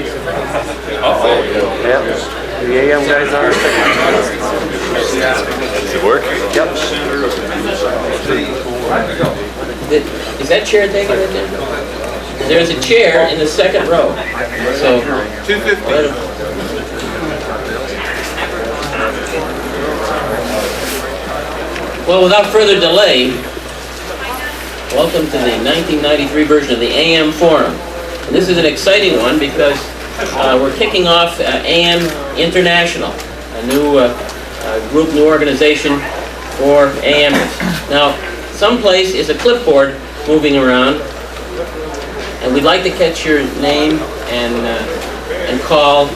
Yep. The AM guys are. Does it work? Yep. Is that chair taken in there? There's a chair in the second row. So 250. Well, without further delay, welcome to the 1993 version of the AM Forum. And this is an exciting one because we're kicking off AM International, a new group, new organization for AMers. Now, someplace is a clipboard moving around, and we'd like to catch your name and call,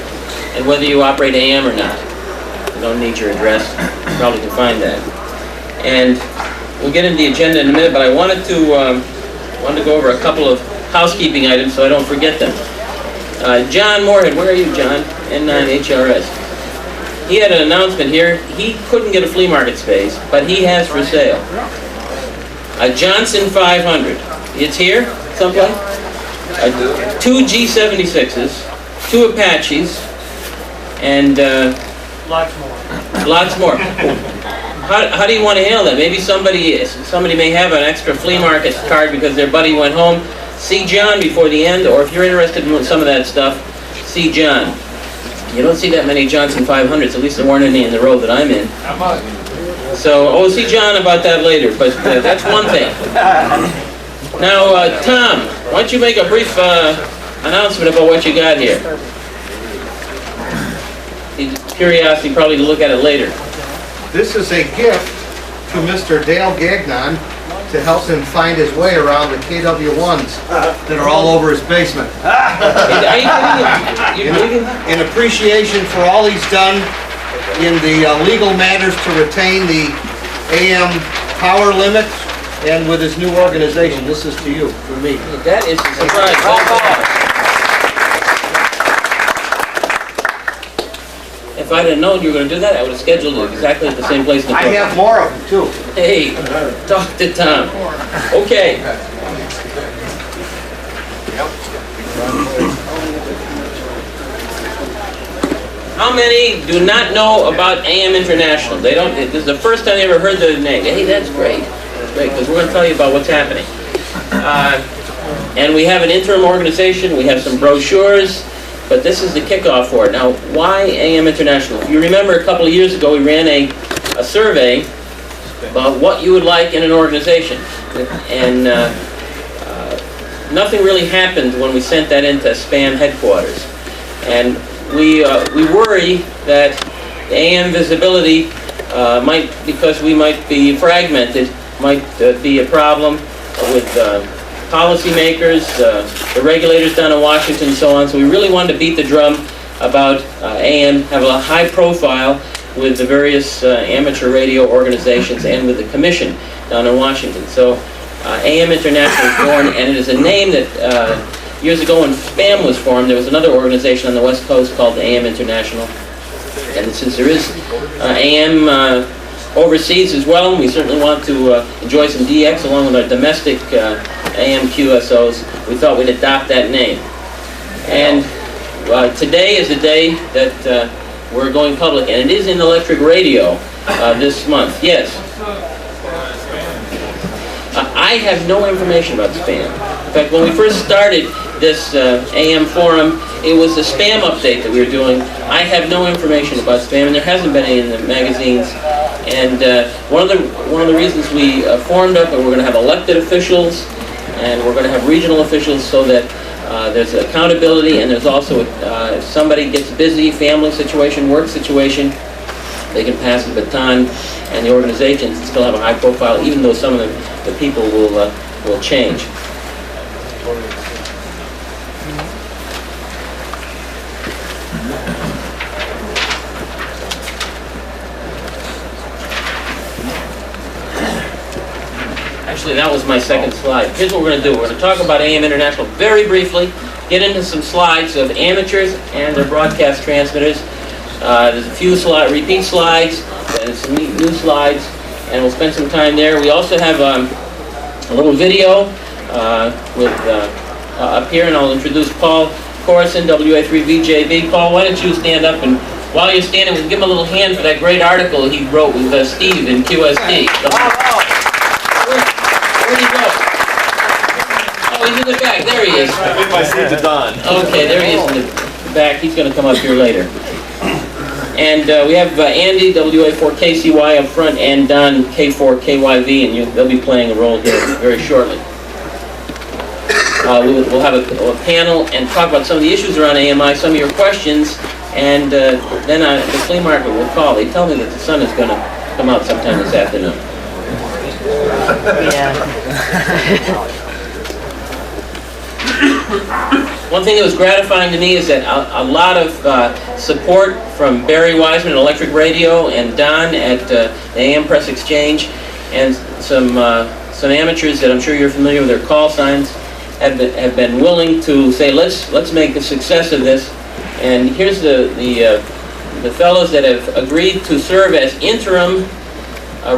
and whether you operate AM or not. You don't need your address. You probably can find that. And we'll get into the agenda in a minute, but I wanted to go over a couple of housekeeping items so I don't forget them. John Moorhead, where are you, John? N9HRS. He had an announcement here. He couldn't get a flea market space, but he has for sale a Johnson 500. It's here someplace. 2 G76s, 2 Apaches, and lots more. How do you want to handle that? Maybe somebody may have an extra flea market card because their buddy went home. See John before the end, or if you're interested in some of that stuff, see John. You don't see that many Johnson 500s, at least there weren't any in the row that I'm in. So, see John about that later, but that's one thing. Now, Tom, why don't you make a brief announcement about what you got here? Curiosity probably to look at it later. This is a gift to Mr. Dale Gagnon to help him find his way around the KW1s that are all over his basement. Are you kidding? In appreciation for all he's done in the legal matters to retain the AM power limit and with his new organization. This is to you, from me. That is a surprise. If I'd have known you were going to do that, I would have scheduled it exactly at the same place in the I have more of them, too. Hey, talk to Tom. Okay. How many do not know about AM International? They don't. This is the first time they ever heard the name. Hey, that's great. That's great, because we're going to tell you about what's happening. And we have an interim organization. We have some brochures. But this is the kickoff for it. Now, why AM International? If you remember a couple of years ago, we ran a survey about what you would like in an organization. And nothing really happened when we sent that into spam headquarters. And we worry that the AM visibility because we might be fragmented, might be a problem with policymakers, the regulators down in Washington and so on. So we really wanted to beat the drum about AM, have a high profile with the various amateur radio organizations and with the commission down in Washington. So AM International was born, and it is a name that years ago when SPAM was formed, there was another organization on the West Coast called AM International. And since there is AM overseas as well, and we certainly want to enjoy some DX along with our domestic AM QSOs, we thought we'd adopt that name. And today is the day that we're going public, and it is in electric radio this month. Yes. I have no information about spam. In fact, when we first started this AM forum, it was the spam update that we were doing. I have no information about spam, and there hasn't been any in the magazines. And one of the reasons we formed up, and we're going to have elected officials, and we're going to have regional officials, so that there's accountability, and there's also if somebody gets busy, family situation, work situation, they can pass the baton, and the organizations still have a high profile, even though some of the people will change. Actually, that was my second slide. Here's what we're going to do. We're going to talk about AM International very briefly, get into some slides of amateurs and their broadcast transmitters. There's a few repeat slides and some new slides, and we'll spend some time there. We also have a little video up here, and I'll introduce Paul Corson, WA3VJB. Paul, why don't you stand up, and while you're standing, we'll give him a little hand for that great article he wrote with Steve in QSD. Where'd he go? Oh, he's in the back. There he is. I think my seeds are done. Okay, there he is in the back. He's going to come up here later. And we have Andy, WA4KCY up front, and Don, K4KYV, and they'll be playing a role here very shortly. We'll have a panel and talk about some of the issues around AMI, some of your questions, and then the flea market will call. They tell me that the sun is going to come out sometime this afternoon. Yeah. One thing that was gratifying to me is that a lot of support from Barry Wiseman at Electric Radio and Don at the AM Press Exchange, and some amateurs that I'm sure you're familiar with their call signs have been willing to say, let's make a success of this. And here's the fellows that have agreed to serve as interim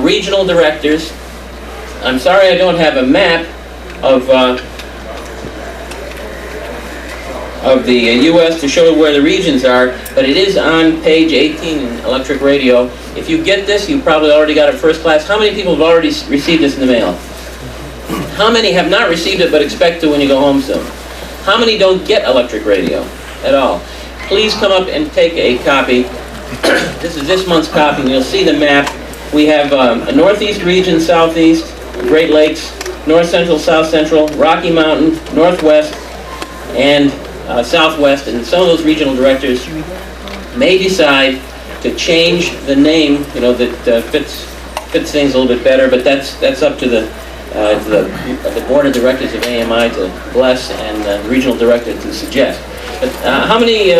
regional directors. I'm sorry I don't have a map of the U.S. to show where the regions are, but it is on page 18 in Electric Radio. If you get this, you probably already got it first class. How many people have already received this in the mail? How many have not received it but expect to when you go home soon? How many don't get Electric Radio at all? Please come up and take a copy. This is this month's copy, and you'll see the map. We have a Northeast region, Southeast, Great Lakes, North Central, South Central, Rocky Mountain, Northwest, and Southwest, and some of those regional directors may decide to change the name, that fits things a little bit better. But that's up to the board of directors of AMI to bless, and the regional director to suggest. But how many?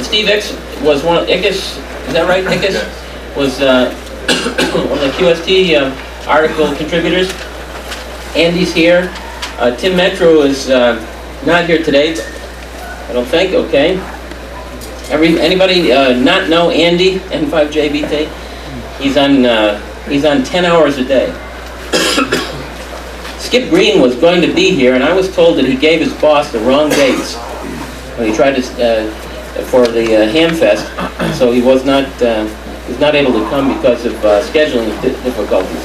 Steve Icks was one. Ickes, is that right? Ickes was one of the QST article contributors. Andy's here. Tim Metro is not here today, I don't think. Okay. Anybody not know Andy N5JBT? He's on 10 hours a day. Skip Green was going to be here, and I was told that he gave his boss the wrong dates when he tried to for the Ham Fest, so he was not able to come because of scheduling difficulties.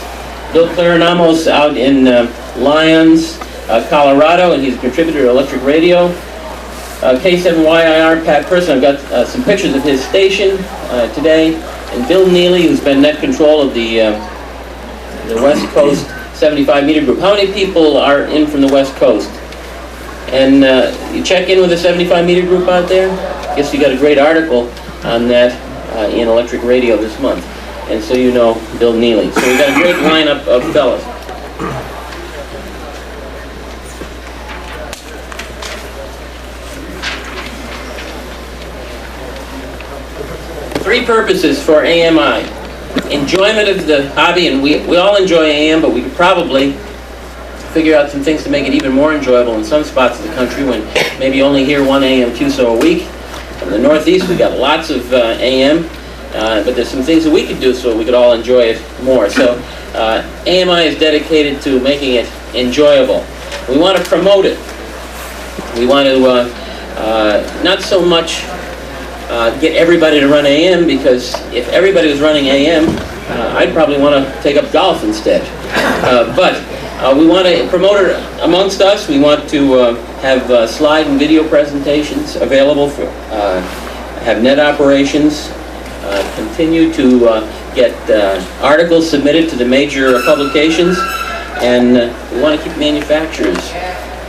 Bill Clarinamos out in Lyons, Colorado, and he's a contributor to Electric Radio. K7YIR, Pat Person, I've got some pictures of his station today. And Bill Neely, who's been net control of the West Coast 75 meter group. How many people are in from the West Coast? And you check in with the 75 meter group out there? I guess you got a great article on that in Electric Radio this month. And so you know Bill Neely. So we've got a great lineup of fellows. Three purposes for AMI. Enjoyment of the hobby, and we all enjoy AM, but we could probably figure out some things to make it even more enjoyable in some spots of the country when maybe you only hear one AM QSO a week. In the Northeast, we got lots of AM, but there's some things that we could do so we could all enjoy it more. So AMI is dedicated to making it enjoyable. We want to promote it. We want to not so much get everybody to run AM, because if everybody was running AM, I'd probably want to take up golf instead. But we want to promote it amongst us. We want to have slide and video presentations available for, have net operations, continue to get articles submitted to the major publications, and we want to keep manufacturers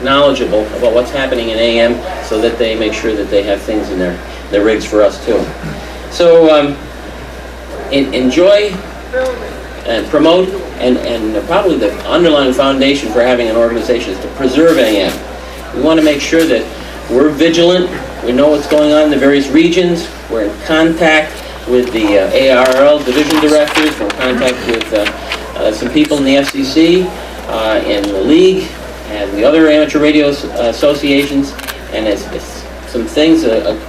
knowledgeable about what's happening in AM so that they make sure that they have things in their rigs for us too. So enjoy and promote, and probably the underlying foundation for having an organization is to preserve AM. We want to make sure that we're vigilant, we know what's going on in the various regions, we're in contact with the ARL division directors, we're in contact with some people in the FCC, in the league, and the other amateur radio associations, and it's some things,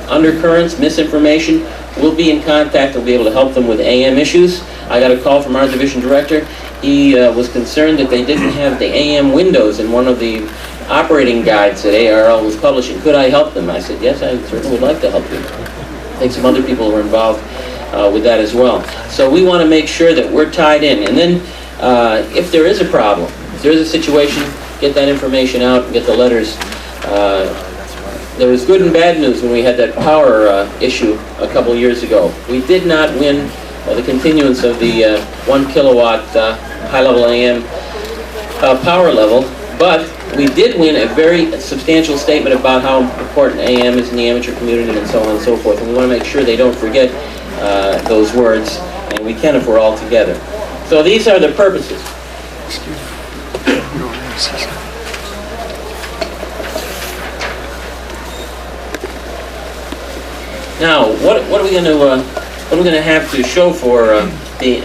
undercurrents, misinformation. We'll be in contact. We'll be able to help them with AM issues. I got a call from our division director. He was concerned that they didn't have the AM windows in one of the operating guides that ARL was publishing. Could I help them? I said, yes, I certainly would like to help you. I think some other people were involved with that as well. So we want to make sure that we're tied in. And then if there is a problem, if there is a situation, get that information out and get the letters. There was good and bad news when we had that power issue a couple years ago. We did not win the continuance of the 1 kilowatt high-level AM power level, but we did win a very substantial statement about how important AM is in the amateur community and so on and so forth. And we want to make sure they don't forget those words, and we can if we're all together. So these are the purposes. Now, what are we going to have to show for the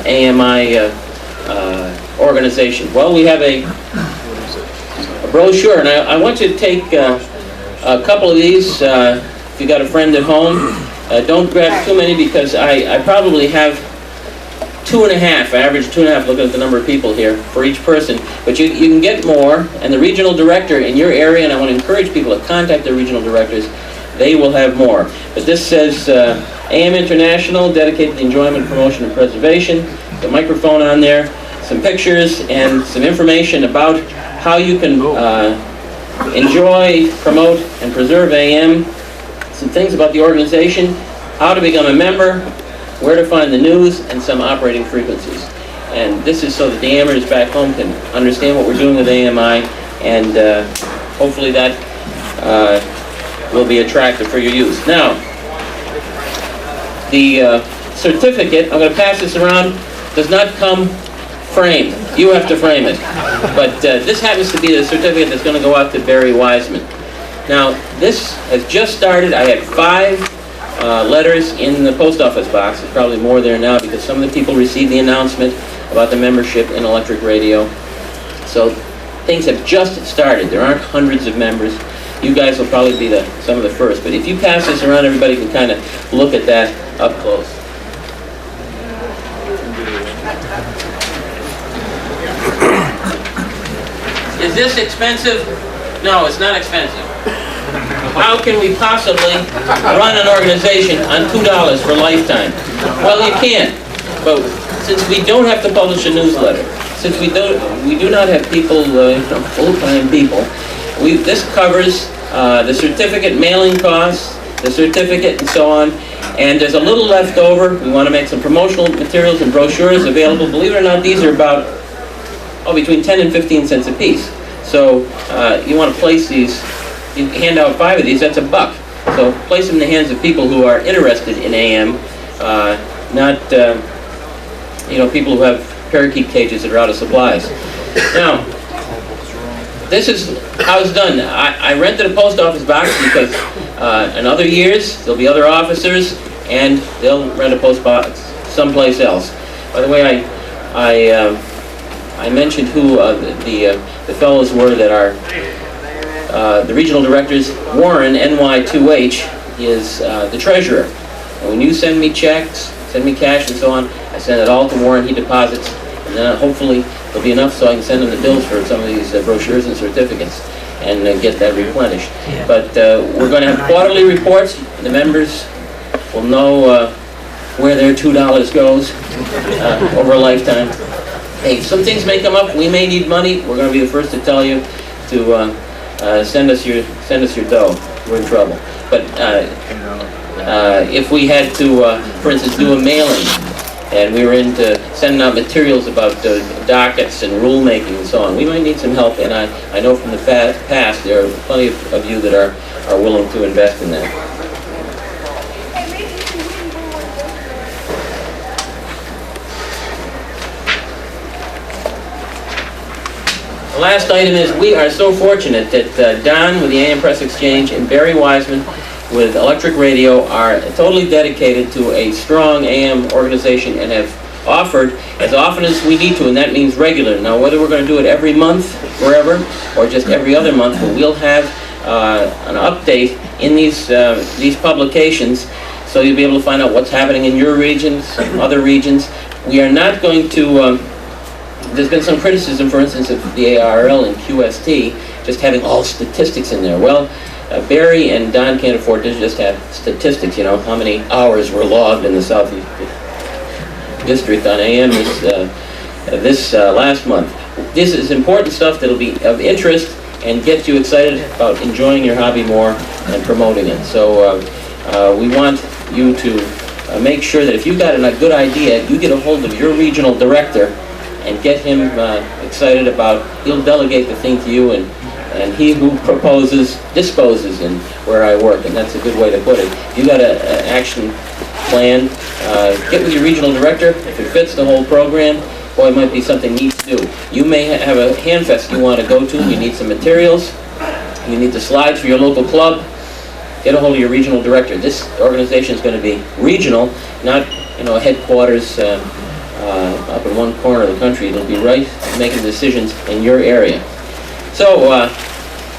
AMI organization? Well, we have a brochure, and I want you to take a couple of these. If you got a friend at home, don't grab too many because I probably have 2.5. I average 2.5. Looking at the number of people here for each person, but you can get more. And the regional director in your area, and I want to encourage people to contact their regional directors. They will have more. But this says AM International, dedicated to the enjoyment, promotion, and preservation. The microphone on there, some pictures, and some information about how you can enjoy, promote, and preserve AM. Some things about the organization, how to become a member, where to find the news, and some operating frequencies. And this is so that the amateurs back home can understand what we're doing with AMI, and hopefully that will be attractive for your use. Now, the certificate, I'm going to pass this around, does not come framed. You have to frame it. But this happens to be the certificate that's going to go out to Barry Wiseman. Now, this has just started. I had 5 letters in the post office box. There's probably more there now because some of the people received the announcement about the membership in electric radio. So things have just started. There aren't hundreds of members. You guys will probably be some of the first. But if you pass this around, everybody can kind of look at that up close. Is this expensive? No, it's not expensive. How can we possibly run an organization on $2 for a lifetime? Well, you can't. But since we don't have to publish a newsletter, since we do not have people, full-time people, this covers the certificate mailing costs, the certificate, and so on. And there's a little left over. We want to make some promotional materials and brochures available. Believe it or not, these are about between 10 and 15 cents a piece. So you want to place these. You hand out 5 of these. That's $1. So place them in the hands of people who are interested in AM, not people who have parakeet cages that are out of supplies. Now, this is how it's done. I rented a post office box because in other years there'll be other officers and they'll rent a post box someplace else. By the way, I mentioned who the fellows were that are the regional directors. Warren, NY2H, is the treasurer. And when you send me checks, send me cash and so on, I send it all to Warren. He deposits, and then hopefully there'll be enough so I can send him the bills for some of these brochures and certificates and get that replenished. But we're going to have quarterly reports. The members will know where their $2 goes over a lifetime. Hey, some things may come up. We may need money. We're going to be the first to tell you to send us your dough. We're in trouble. But if we had to, for instance, do a mailing, and we were into sending out materials about dockets and rulemaking and so on, we might need some help. And I know from the past there are plenty of you that are willing to invest in that. The last item is we are so fortunate that Don with the AM Press Exchange and Barry Wiseman with Electric Radio are totally dedicated to a strong AM organization and have offered as often as we need to, and that means regular. Now, whether we're going to do it every month, forever, or just every other month, but we'll have an update in these publications, so you'll be able to find out what's happening in your regions, other regions. We are not going to there's been some criticism, for instance, of the ARL and QST just having all statistics in there. Well, Barry and Don can't afford to just have statistics, you know, how many hours were logged in the Southeast District on AM this last month. This is important stuff that'll be of interest and get you excited about enjoying your hobby more and promoting it. So we want you to make sure that if you've got a good idea, you get a hold of your regional director and get him excited about, he'll delegate the thing to you, and he who proposes, disposes in where I work, and that's a good way to put it. If you got an action plan, get with your regional director. If it fits the whole program, boy, it might be something neat to do. You may have a handfest you want to go to, you need some materials, you need the slides for your local club, get a hold of your regional director. This organization is going to be regional, not, you know, headquarters up in one corner of the country. It'll be right making decisions in your area. So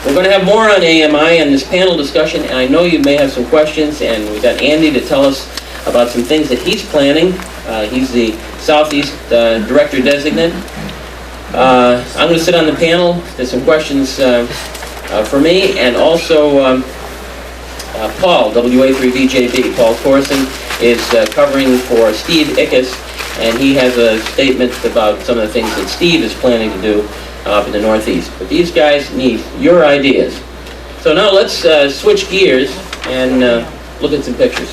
we're going to have more on AMI and this panel discussion, and I know you may have some questions, and we've got Andy to tell us about some things that he's planning. He's the Southeast Director Designate. I'm going to sit on the panel. There's some questions for me, and also Paul, WA3VJB. Paul Corson is covering for Steve Ickes, and he has a statement about some of the things that Steve is planning to do up in the Northeast. But these guys need your ideas. So now let's switch gears and look at some pictures.